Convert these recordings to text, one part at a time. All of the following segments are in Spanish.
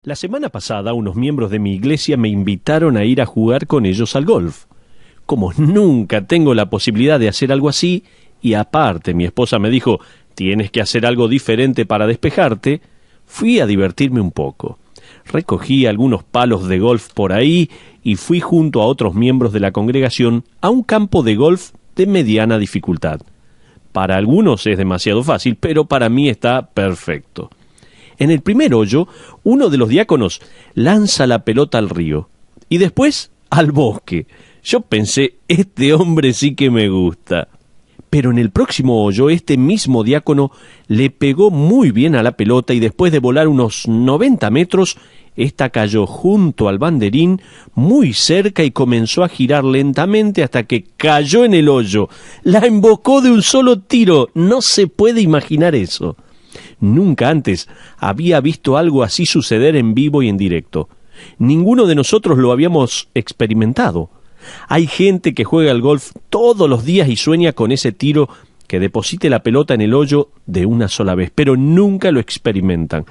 La semana pasada unos miembros de mi iglesia me invitaron a ir a jugar con ellos al golf. Como nunca tengo la posibilidad de hacer algo así, y aparte mi esposa me dijo, tienes que hacer algo diferente para despejarte, fui a divertirme un poco. Recogí algunos palos de golf por ahí y fui junto a otros miembros de la congregación a un campo de golf de mediana dificultad. Para algunos es demasiado fácil, pero para mí está perfecto. En el primer hoyo, uno de los diáconos lanza la pelota al río y después al bosque. Yo pensé, este hombre sí que me gusta. Pero en el próximo hoyo, este mismo diácono le pegó muy bien a la pelota y después de volar unos 90 metros, esta cayó junto al banderín, muy cerca y comenzó a girar lentamente hasta que cayó en el hoyo. La embocó de un solo tiro. No se puede imaginar eso. Nunca antes había visto algo así suceder en vivo y en directo. Ninguno de nosotros lo habíamos experimentado. Hay gente que juega al golf todos los días y sueña con ese tiro que deposite la pelota en el hoyo de una sola vez, pero nunca lo experimentan.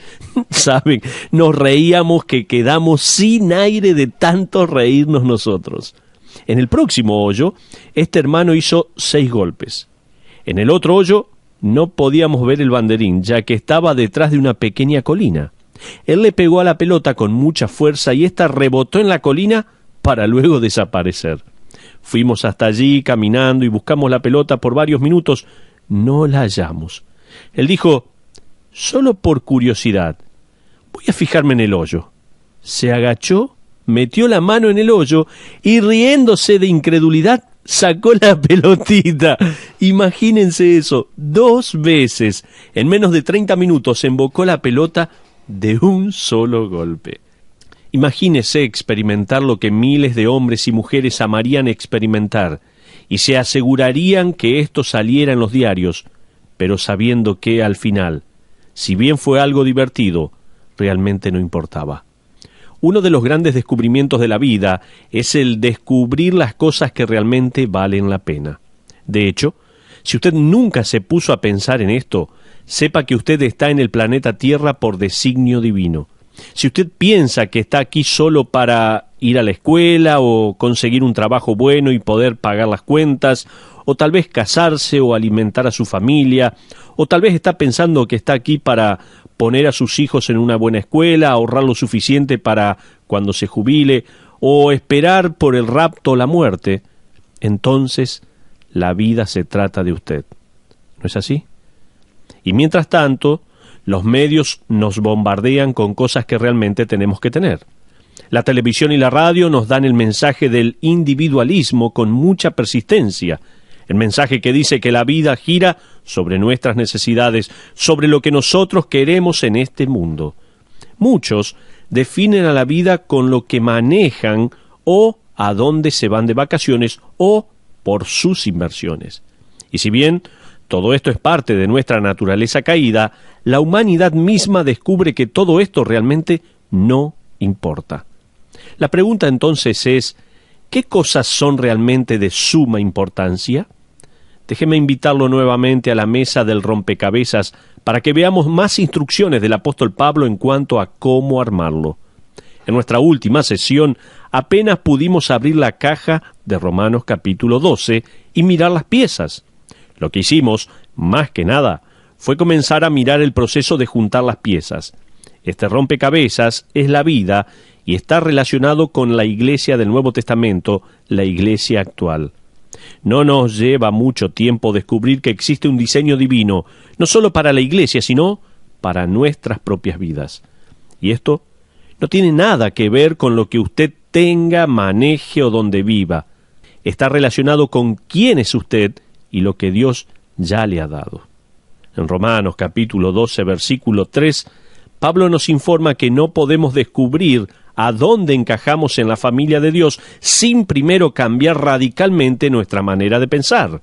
¿Saben? Nos reíamos que quedamos sin aire de tanto reírnos nosotros. En el próximo hoyo, este hermano hizo 6 golpes. En el otro hoyo, no podíamos ver el banderín, ya que estaba detrás de una pequeña colina. Él le pegó a la pelota con mucha fuerza y ésta rebotó en la colina para luego desaparecer. Fuimos hasta allí caminando y buscamos la pelota por varios minutos. No la hallamos. Él dijo, solo por curiosidad, voy a fijarme en el hoyo. Se agachó, metió la mano en el hoyo y riéndose de incredulidad, sacó la pelotita. Imagínense eso, 2 veces. En menos de 30 minutos embocó la pelota de un solo golpe. Imagínese experimentar lo que miles de hombres y mujeres amarían experimentar, y se asegurarían que esto saliera en los diarios, pero sabiendo que, al final, si bien fue algo divertido, realmente no importaba. Uno de los grandes descubrimientos de la vida es el descubrir las cosas que realmente valen la pena. De hecho, si usted nunca se puso a pensar en esto, sepa que usted está en el planeta Tierra por designio divino. Si usted piensa que está aquí solo para ir a la escuela o conseguir un trabajo bueno y poder pagar las cuentas, o tal vez casarse o alimentar a su familia, o tal vez está pensando que está aquí para poner a sus hijos en una buena escuela, ahorrar lo suficiente para cuando se jubile, o esperar por el rapto o la muerte, entonces la vida se trata de usted. ¿No es así? Y mientras tanto, los medios nos bombardean con cosas que realmente tenemos que tener. La televisión y la radio nos dan el mensaje del individualismo con mucha persistencia, el mensaje que dice que la vida gira sobre nuestras necesidades, sobre lo que nosotros queremos en este mundo. Muchos definen a la vida con lo que manejan o a dónde se van de vacaciones o por sus inversiones. Y si bien todo esto es parte de nuestra naturaleza caída, la humanidad misma descubre que todo esto realmente no importa. La pregunta entonces es, ¿qué cosas son realmente de suma importancia? Déjeme invitarlo nuevamente a la mesa del rompecabezas para que veamos más instrucciones del apóstol Pablo en cuanto a cómo armarlo. En nuestra última sesión apenas pudimos abrir la caja de Romanos capítulo 12 y mirar las piezas. Lo que hicimos, más que nada, fue comenzar a mirar el proceso de juntar las piezas. Este rompecabezas es la vida y está relacionado con la iglesia del Nuevo Testamento, la iglesia actual. No nos lleva mucho tiempo descubrir que existe un diseño divino, no solo para la iglesia, sino para nuestras propias vidas. Y esto no tiene nada que ver con lo que usted tenga, maneje o donde viva. Está relacionado con quién es usted y lo que Dios ya le ha dado. En Romanos capítulo 12, versículo 3, Pablo nos informa que no podemos descubrir a dónde encajamos en la familia de Dios sin primero cambiar radicalmente nuestra manera de pensar.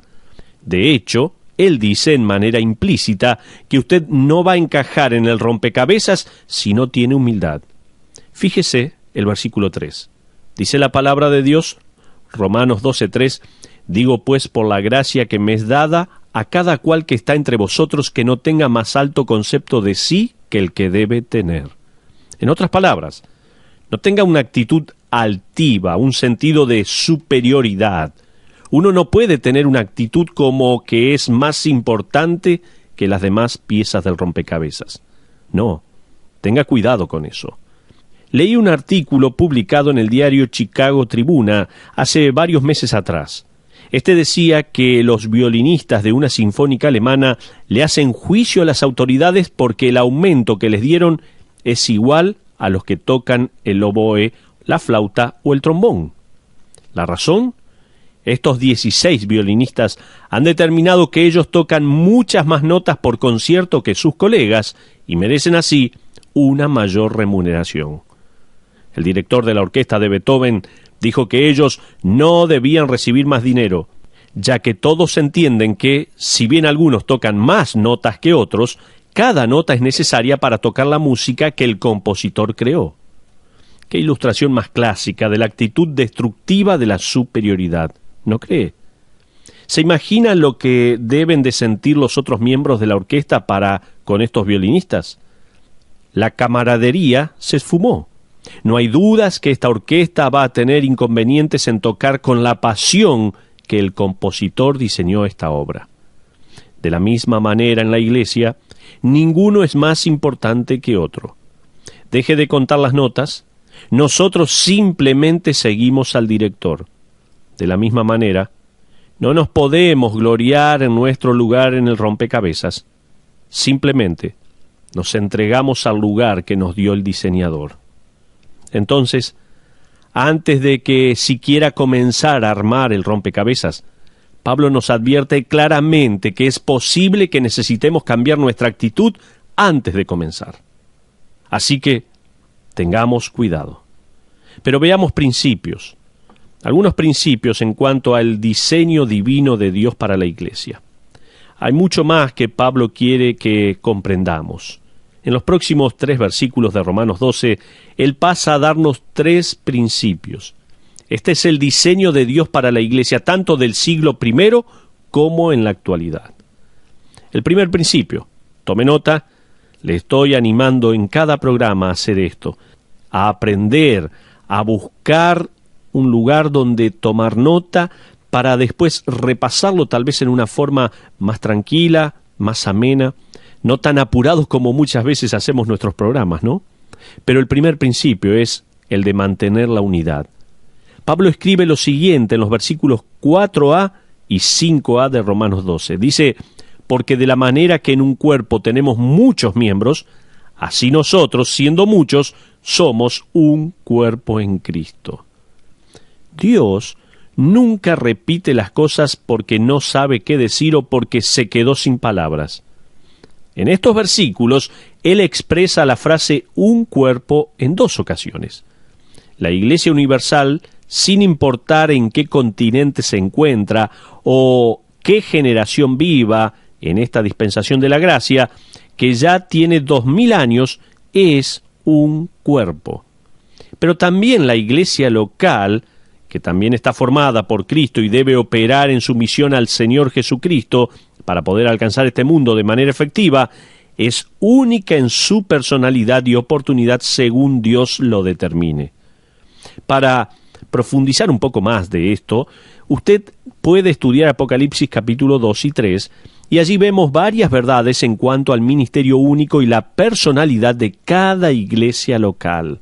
De hecho, él dice en manera implícita que usted no va a encajar en el rompecabezas si no tiene humildad. Fíjese el versículo 3. Dice la palabra de Dios, Romanos 12:3, digo pues por la gracia que me es dada a cada cual que está entre vosotros que no tenga más alto concepto de sí que el que debe tener. En otras palabras, no tenga una actitud altiva, un sentido de superioridad. Uno no puede tener una actitud como que es más importante que las demás piezas del rompecabezas. No, tenga cuidado con eso. Leí un artículo publicado en el diario Chicago Tribune hace varios meses atrás. Este decía que los violinistas de una sinfónica alemana le hacen juicio a las autoridades porque el aumento que les dieron es igual a los que tocan el oboe, la flauta o el trombón. ¿La razón? Estos 16 violinistas han determinado que ellos tocan muchas más notas por concierto que sus colegas y merecen así una mayor remuneración. El director de la orquesta de Beethoven dijo que ellos no debían recibir más dinero, ya que todos entienden que, si bien algunos tocan más notas que otros, cada nota es necesaria para tocar la música que el compositor creó. Qué ilustración más clásica de la actitud destructiva de la superioridad, ¿no cree? ¿Se imagina lo que deben de sentir los otros miembros de la orquesta para con estos violinistas? La camaradería se esfumó. No hay dudas que esta orquesta va a tener inconvenientes en tocar con la pasión que el compositor diseñó esta obra. De la misma manera en la iglesia, ninguno es más importante que otro. Deje de contar las notas, nosotros simplemente seguimos al director. De la misma manera, no nos podemos gloriar en nuestro lugar en el rompecabezas. Simplemente nos entregamos al lugar que nos dio el diseñador. Entonces, antes de que siquiera comenzar a armar el rompecabezas, Pablo nos advierte claramente que es posible que necesitemos cambiar nuestra actitud antes de comenzar. Así que, tengamos cuidado. Pero veamos principios. Algunos principios en cuanto al diseño divino de Dios para la iglesia. Hay mucho más que Pablo quiere que comprendamos. En los próximos 3 versículos de Romanos 12, él pasa a darnos 3 principios. Este es el diseño de Dios para la iglesia, tanto del siglo I como en la actualidad. El primer principio, tome nota, le estoy animando en cada programa a hacer esto, a aprender, a buscar un lugar donde tomar nota para después repasarlo tal vez en una forma más tranquila, más amena, no tan apurados como muchas veces hacemos nuestros programas, ¿no? Pero el primer principio es el de mantener la unidad. Pablo escribe lo siguiente en los versículos 4a y 5a de Romanos 12. Dice, porque de la manera que en un cuerpo tenemos muchos miembros, así nosotros, siendo muchos, somos un cuerpo en Cristo. Dios nunca repite las cosas porque no sabe qué decir o porque se quedó sin palabras. En estos versículos, él expresa la frase un cuerpo en 2 ocasiones. La Iglesia Universal, sin importar en qué continente se encuentra o qué generación viva en esta dispensación de la gracia, que ya tiene 2000 años, es un cuerpo. Pero también la Iglesia local, que también está formada por Cristo y debe operar en su misión al Señor Jesucristo para poder alcanzar este mundo de manera efectiva, es única en su personalidad y oportunidad según Dios lo determine. Para profundizar un poco más de esto, usted puede estudiar Apocalipsis capítulo 2 y 3, y allí vemos varias verdades en cuanto al ministerio único y la personalidad de cada iglesia local.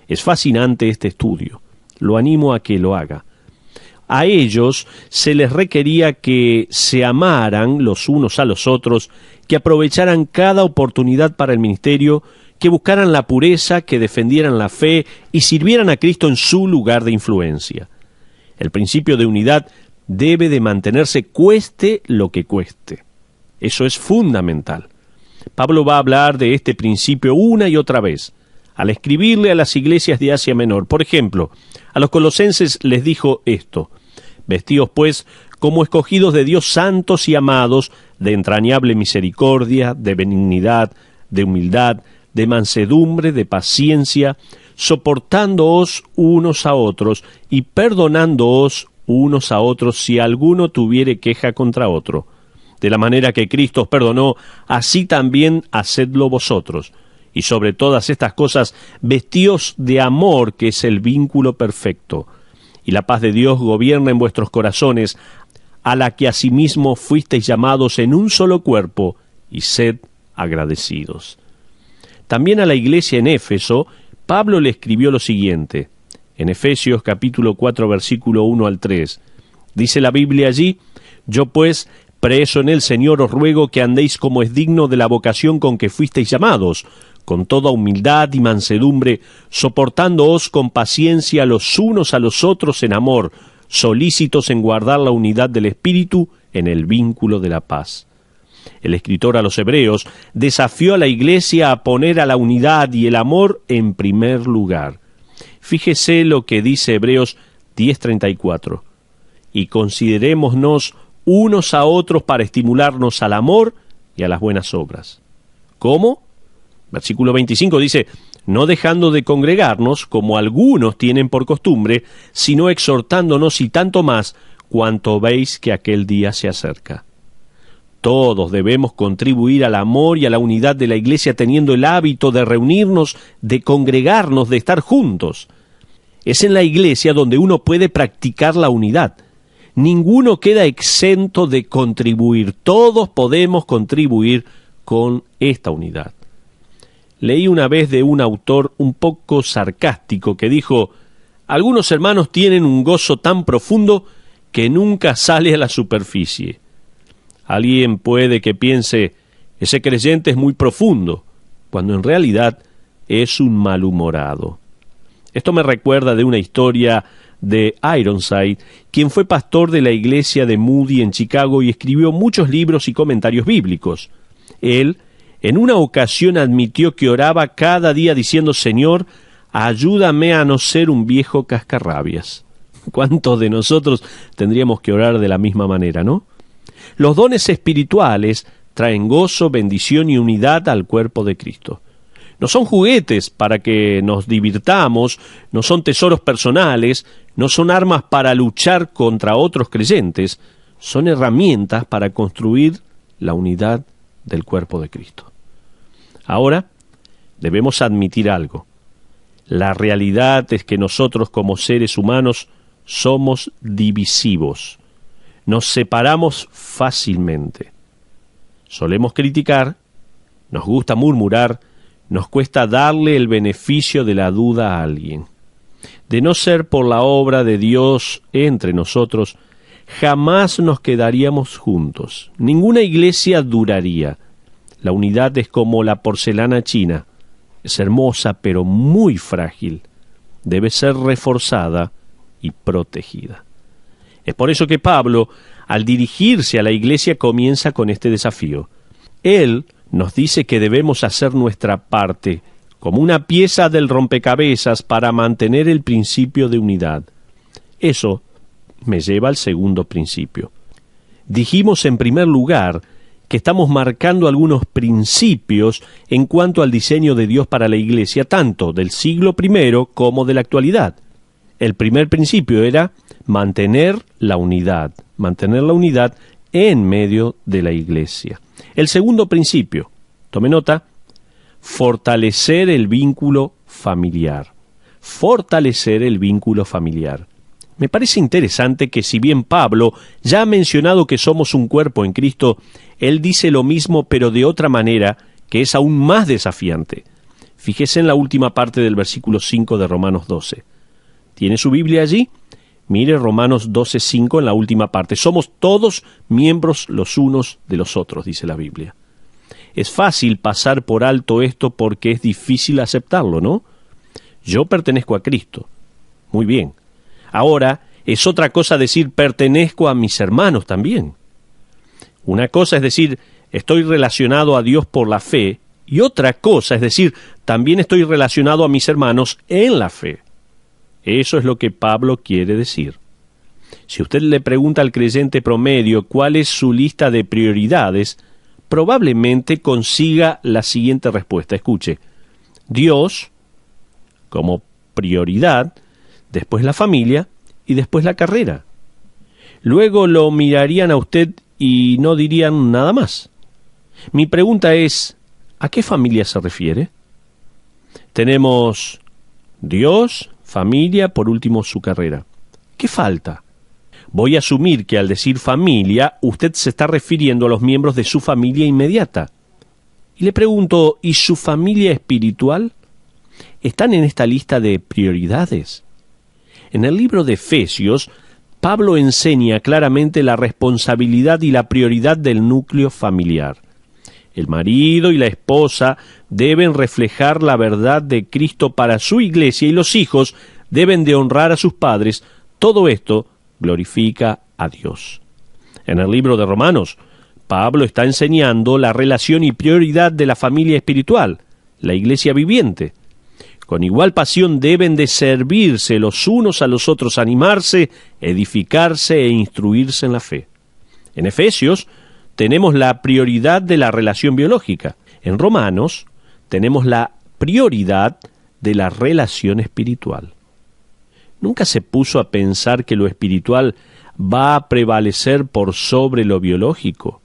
Es fascinante este estudio. Lo animo a que lo haga. A ellos se les requería que se amaran los unos a los otros, que aprovecharan cada oportunidad para el ministerio, que buscaran la pureza, que defendieran la fe y sirvieran a Cristo en su lugar de influencia. El principio de unidad debe de mantenerse cueste lo que cueste. Eso es fundamental. Pablo va a hablar de este principio una y otra vez, al escribirle a las iglesias de Asia Menor. Por ejemplo, a los colosenses les dijo esto: vestíos pues como escogidos de Dios, santos y amados, de entrañable misericordia, de benignidad, de humildad, de mansedumbre, de paciencia, soportándoos unos a otros y perdonándoos unos a otros si alguno tuviere queja contra otro. De la manera que Cristo os perdonó, así también hacedlo vosotros. Y sobre todas estas cosas, vestíos de amor, que es el vínculo perfecto. Y la paz de Dios gobierna en vuestros corazones, a la que asimismo fuisteis llamados en un solo cuerpo, y sed agradecidos. También a la iglesia en Éfeso, Pablo le escribió lo siguiente, en Efesios capítulo 4, versículo 1 al 3. Dice la Biblia allí: yo pues, preso en el Señor, os ruego que andéis como es digno de la vocación con que fuisteis llamados, con toda humildad y mansedumbre, soportándoos con paciencia los unos a los otros en amor, solícitos en guardar la unidad del Espíritu en el vínculo de la paz. El escritor a los Hebreos desafió a la Iglesia a poner a la unidad y el amor en primer lugar. Fíjese lo que dice Hebreos 10:34. Y considerémonos unos a otros para estimularnos al amor y a las buenas obras. ¿Cómo? Versículo 25 dice: no dejando de congregarnos, como algunos tienen por costumbre, sino exhortándonos, y tanto más, cuanto veis que aquel día se acerca. Todos debemos contribuir al amor y a la unidad de la Iglesia, teniendo el hábito de reunirnos, de congregarnos, de estar juntos. Es en la Iglesia donde uno puede practicar la unidad. Ninguno queda exento de contribuir. Todos podemos contribuir con esta unidad. Leí una vez de un autor un poco sarcástico que dijo: algunos hermanos tienen un gozo tan profundo que nunca sale a la superficie. Alguien puede que piense: ese creyente es muy profundo, cuando en realidad es un malhumorado. Esto me recuerda de una historia de Ironside, quien fue pastor de la iglesia de Moody en Chicago y escribió muchos libros y comentarios bíblicos. Él, en una ocasión, admitió que oraba cada día diciendo: Señor, ayúdame a no ser un viejo cascarrabias. ¿Cuántos de nosotros tendríamos que orar de la misma manera, no? Los dones espirituales traen gozo, bendición y unidad al cuerpo de Cristo. No son juguetes para que nos divirtamos, no son tesoros personales, no son armas para luchar contra otros creyentes, son herramientas para construir la unidad del cuerpo de Cristo. Ahora, debemos admitir algo. La realidad es que nosotros como seres humanos somos divisivos. Nos separamos fácilmente. Solemos criticar, nos gusta murmurar, nos cuesta darle el beneficio de la duda a alguien. De no ser por la obra de Dios entre nosotros, jamás nos quedaríamos juntos. Ninguna iglesia duraría. La unidad es como la porcelana china. Es hermosa, pero muy frágil. Debe ser reforzada y protegida. Es por eso que Pablo, al dirigirse a la iglesia, comienza con este desafío. Él nos dice que debemos hacer nuestra parte, como una pieza del rompecabezas, para mantener el principio de unidad. Eso me lleva al segundo principio. Dijimos en primer lugar que estamos marcando algunos principios en cuanto al diseño de Dios para la iglesia, tanto del siglo I como de la actualidad. El primer principio era mantener la unidad en medio de la iglesia. El segundo principio, tome nota, fortalecer el vínculo familiar. Fortalecer el vínculo familiar. Me parece interesante que, si bien Pablo ya ha mencionado que somos un cuerpo en Cristo, él dice lo mismo pero de otra manera, que es aún más desafiante. Fíjese en la última parte del versículo 5 de Romanos 12. ¿Tiene su Biblia allí? Mire Romanos 12:5 en la última parte. Somos todos miembros los unos de los otros, dice la Biblia. Es fácil pasar por alto esto porque es difícil aceptarlo, ¿no? Yo pertenezco a Cristo. Muy bien. Ahora, es otra cosa decir pertenezco a mis hermanos también. Una cosa es decir, estoy relacionado a Dios por la fe, y otra cosa es decir, también estoy relacionado a mis hermanos en la fe. Eso es lo que Pablo quiere decir. Si usted le pregunta al creyente promedio cuál es su lista de prioridades, probablemente consiga la siguiente respuesta. Escuche: Dios como prioridad, después la familia y después la carrera. Luego lo mirarían a usted y no dirían nada más. Mi pregunta es, ¿a qué familia se refiere? Tenemos Dios, familia, por último su carrera. ¿Qué falta? Voy a asumir que al decir familia, usted se está refiriendo a los miembros de su familia inmediata. Y le pregunto, ¿y su familia espiritual? ¿Están en esta lista de prioridades? En el libro de Efesios, Pablo enseña claramente la responsabilidad y la prioridad del núcleo familiar. El marido y la esposa deben reflejar la verdad de Cristo para su iglesia y los hijos deben de honrar a sus padres. Todo esto glorifica a Dios. En el libro de Romanos, Pablo está enseñando la relación y prioridad de la familia espiritual, la iglesia viviente. Con igual pasión deben de servirse los unos a los otros, animarse, edificarse e instruirse en la fe. En Efesios tenemos la prioridad de la relación biológica. En Romanos tenemos la prioridad de la relación espiritual. ¿Nunca se puso a pensar que lo espiritual va a prevalecer por sobre lo biológico?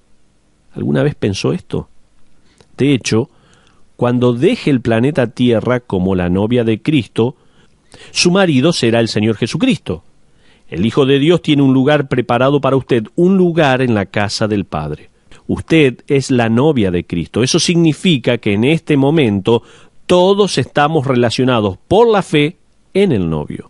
¿Alguna vez pensó esto? De hecho, cuando deje el planeta Tierra como la novia de Cristo, su marido será el Señor Jesucristo. El Hijo de Dios tiene un lugar preparado para usted, un lugar en la casa del Padre. Usted es la novia de Cristo. Eso significa que en este momento todos estamos relacionados por la fe en el novio.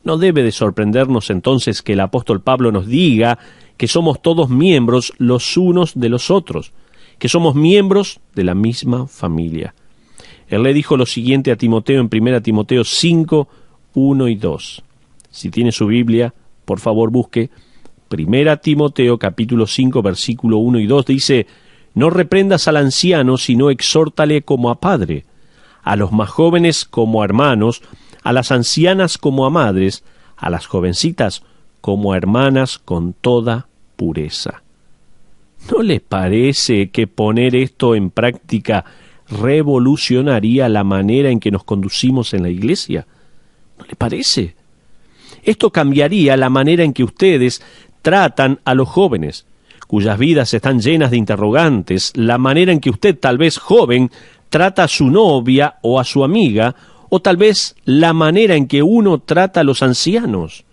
No debe de sorprendernos entonces que el apóstol Pablo nos diga que somos todos miembros los unos de los otros, que somos miembros de la misma familia. Él le dijo lo siguiente a Timoteo en 1 Timoteo 5, 1 y 2. Si tiene su Biblia, por favor busque 1 Timoteo capítulo 5, versículo 1 y 2. Dice, no reprendas al anciano, sino exhórtale como a padre, a los más jóvenes como a hermanos, a las ancianas como a madres, a las jovencitas como a hermanas con toda pureza. ¿No le parece que poner esto en práctica revolucionaría la manera en que nos conducimos en la iglesia? ¿No le parece? Esto cambiaría la manera en que ustedes tratan a los jóvenes, cuyas vidas están llenas de interrogantes, la manera en que usted, tal vez joven, trata a su novia o a su amiga, o tal vez la manera en que uno trata a los ancianos.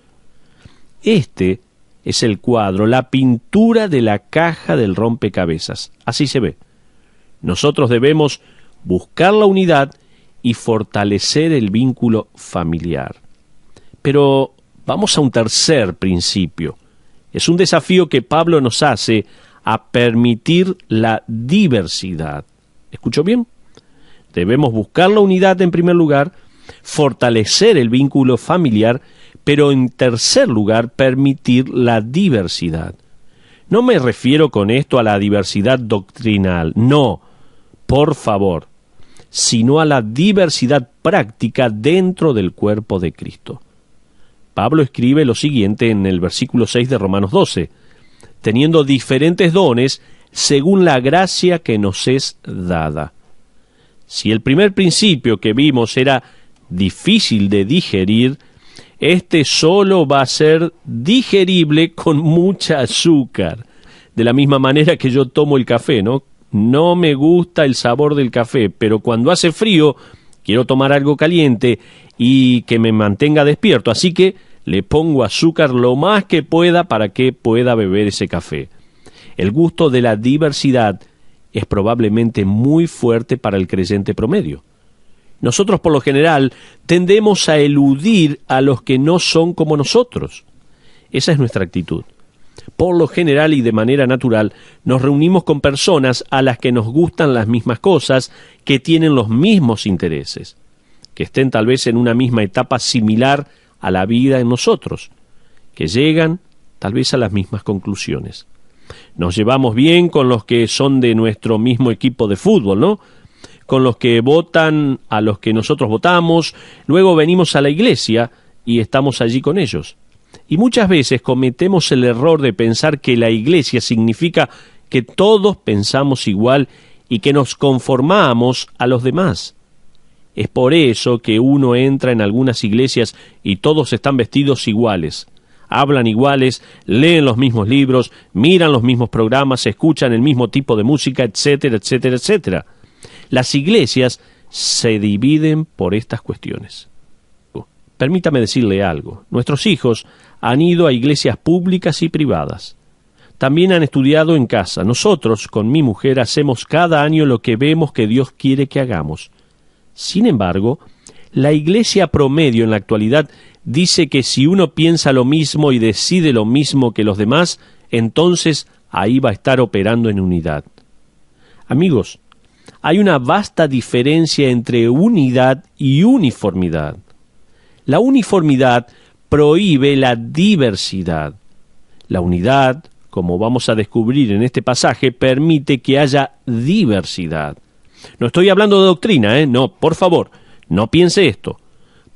Este es el cuadro, la pintura de la caja del rompecabezas. Así se ve. Nosotros debemos buscar la unidad y fortalecer el vínculo familiar. Pero vamos a un tercer principio. Es un desafío que Pablo nos hace a permitir la diversidad. ¿Escuchó bien? Debemos buscar la unidad en primer lugar, fortalecer el vínculo familiar, pero en tercer lugar, permitir la diversidad. No me refiero con esto a la diversidad doctrinal, no, por favor, sino a la diversidad práctica dentro del cuerpo de Cristo. Pablo escribe lo siguiente en el versículo 6 de Romanos 12, teniendo diferentes dones según la gracia que nos es dada. Si el primer principio que vimos era difícil de digerir, este solo va a ser digerible con mucha azúcar. De la misma manera que yo tomo el café, ¿no? No me gusta el sabor del café, pero cuando hace frío quiero tomar algo caliente y que me mantenga despierto, así que le pongo azúcar lo más que pueda para que pueda beber ese café. El gusto de la diversidad es probablemente muy fuerte para el creyente promedio. Nosotros, por lo general, tendemos a eludir a los que no son como nosotros. Esa es nuestra actitud. Por lo general y de manera natural, nos reunimos con personas a las que nos gustan las mismas cosas, que tienen los mismos intereses, que estén tal vez en una misma etapa similar a la vida en nosotros, que llegan tal vez a las mismas conclusiones. Nos llevamos bien con los que son de nuestro mismo equipo de fútbol, ¿no? Con los que votan a los que nosotros votamos, luego venimos a la iglesia y estamos allí con ellos. Y muchas veces cometemos el error de pensar que la iglesia significa que todos pensamos igual y que nos conformamos a los demás. Es por eso que uno entra en algunas iglesias y todos están vestidos iguales, hablan iguales, leen los mismos libros, miran los mismos programas, escuchan el mismo tipo de música, etcétera, etcétera, etcétera. Las iglesias se dividen por estas cuestiones. Permítame decirle algo. Nuestros hijos han ido a iglesias públicas y privadas. También han estudiado en casa. Nosotros, con mi mujer, hacemos cada año lo que vemos que Dios quiere que hagamos. Sin embargo, la iglesia promedio en la actualidad dice que si uno piensa lo mismo y decide lo mismo que los demás, entonces ahí va a estar operando en unidad. Amigos, hay una vasta diferencia entre unidad y uniformidad. La uniformidad prohíbe la diversidad. La unidad, como vamos a descubrir en este pasaje, permite que haya diversidad. No estoy hablando de doctrina, No, por favor, no piense esto.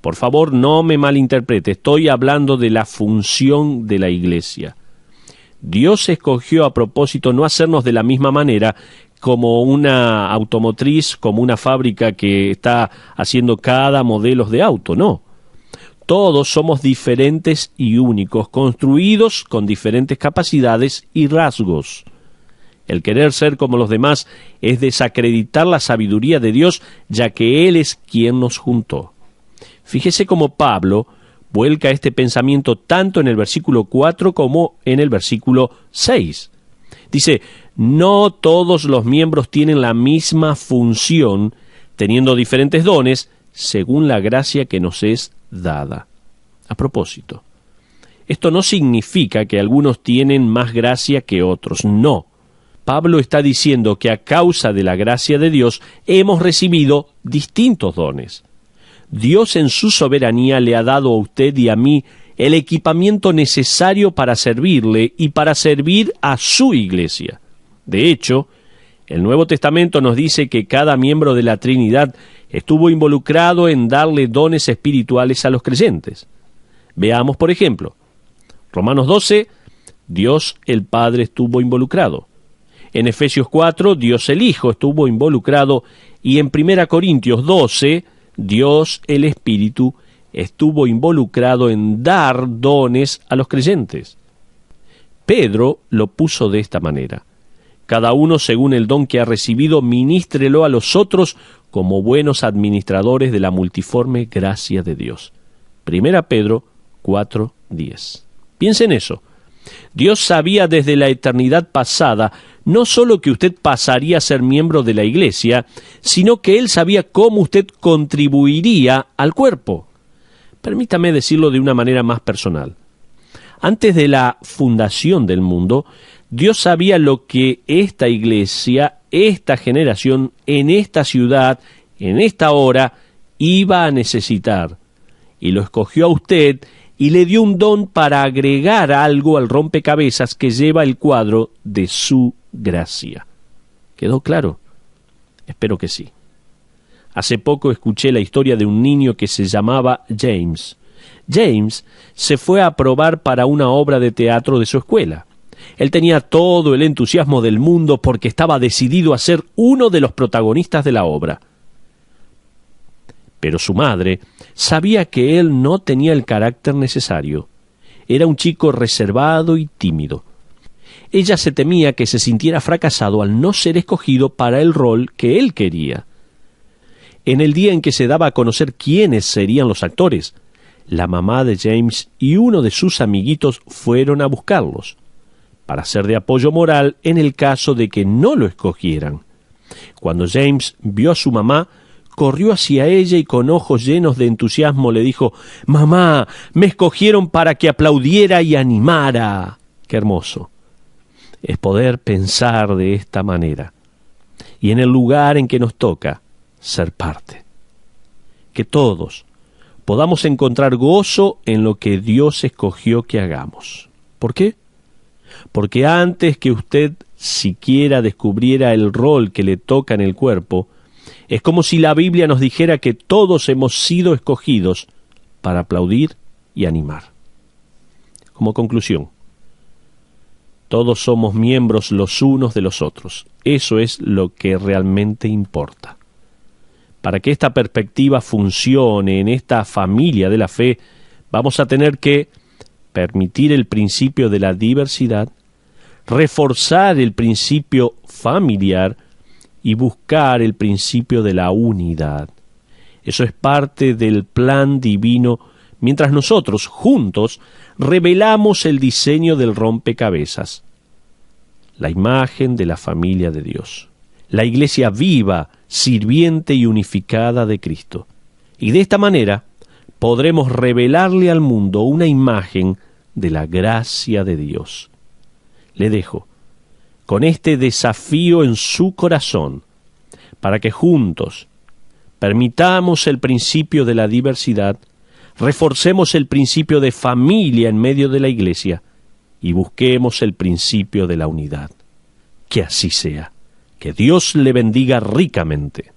Por favor, no me malinterprete. Estoy hablando de la función de la iglesia. Dios escogió a propósito no hacernos de la misma manera como una automotriz, como una fábrica que está haciendo cada modelo de auto, no. Todos somos diferentes y únicos, construidos con diferentes capacidades y rasgos. El querer ser como los demás es desacreditar la sabiduría de Dios, ya que Él es quien nos juntó. Fíjese cómo Pablo vuelca este pensamiento tanto en el versículo 4 como en el versículo 6. Dice, no todos los miembros tienen la misma función, teniendo diferentes dones, según la gracia que nos es dada. A propósito, esto no significa que algunos tienen más gracia que otros, no. Pablo está diciendo que a causa de la gracia de Dios hemos recibido distintos dones. Dios en su soberanía le ha dado a usted y a mí el equipamiento necesario para servirle y para servir a su iglesia. De hecho, el Nuevo Testamento nos dice que cada miembro de la Trinidad estuvo involucrado en darle dones espirituales a los creyentes. Veamos, por ejemplo, Romanos 12, Dios el Padre estuvo involucrado. En Efesios 4, Dios el Hijo estuvo involucrado. Y en 1 Corintios 12, Dios el Espíritu estuvo involucrado en dar dones a los creyentes. Pedro lo puso de esta manera. Cada uno, según el don que ha recibido, ministrelo a los otros como buenos administradores de la multiforme gracia de Dios. 1 Pedro 4:10. Piensa en eso. Dios sabía desde la eternidad pasada no solo que usted pasaría a ser miembro de la iglesia, sino que Él sabía cómo usted contribuiría al cuerpo. Permítame decirlo de una manera más personal. Antes de la fundación del mundo, Dios sabía lo que esta iglesia, esta generación, en esta ciudad, en esta hora, iba a necesitar. Y lo escogió a usted y le dio un don para agregar algo al rompecabezas que lleva el cuadro de su gracia. ¿Quedó claro? Espero que sí. Hace poco escuché la historia de un niño que se llamaba James. James se fue a probar para una obra de teatro de su escuela. Él tenía todo el entusiasmo del mundo porque estaba decidido a ser uno de los protagonistas de la obra. Pero su madre sabía que él no tenía el carácter necesario. Era un chico reservado y tímido. Ella se temía que se sintiera fracasado al no ser escogido para el rol que él quería. En el día en que se daba a conocer quiénes serían los actores, la mamá de James y uno de sus amiguitos fueron a buscarlos, para ser de apoyo moral en el caso de que no lo escogieran. Cuando James vio a su mamá, corrió hacia ella y con ojos llenos de entusiasmo le dijo: «Mamá, me escogieron para que aplaudiera y animara». ¡Qué hermoso es poder pensar de esta manera! Y en el lugar en que nos toca ser parte. Que todos podamos encontrar gozo en lo que Dios escogió que hagamos. ¿Por qué? Porque antes que usted siquiera descubriera el rol que le toca en el cuerpo, es como si la Biblia nos dijera que todos hemos sido escogidos para aplaudir y animar. Como conclusión, todos somos miembros los unos de los otros. Eso es lo que realmente importa. Para que esta perspectiva funcione en esta familia de la fe, vamos a tener que permitir el principio de la diversidad, reforzar el principio familiar y buscar el principio de la unidad. Eso es parte del plan divino, mientras nosotros, juntos, revelamos el diseño del rompecabezas, la imagen de la familia de Dios, la iglesia viva, sirviente y unificada de Cristo. Y de esta manera podremos revelarle al mundo una imagen de la gracia de Dios. Le dejo con este desafío en su corazón, para que juntos permitamos el principio de la diversidad, reforcemos el principio de familia en medio de la iglesia y busquemos el principio de la unidad. Que así sea. Que Dios le bendiga ricamente.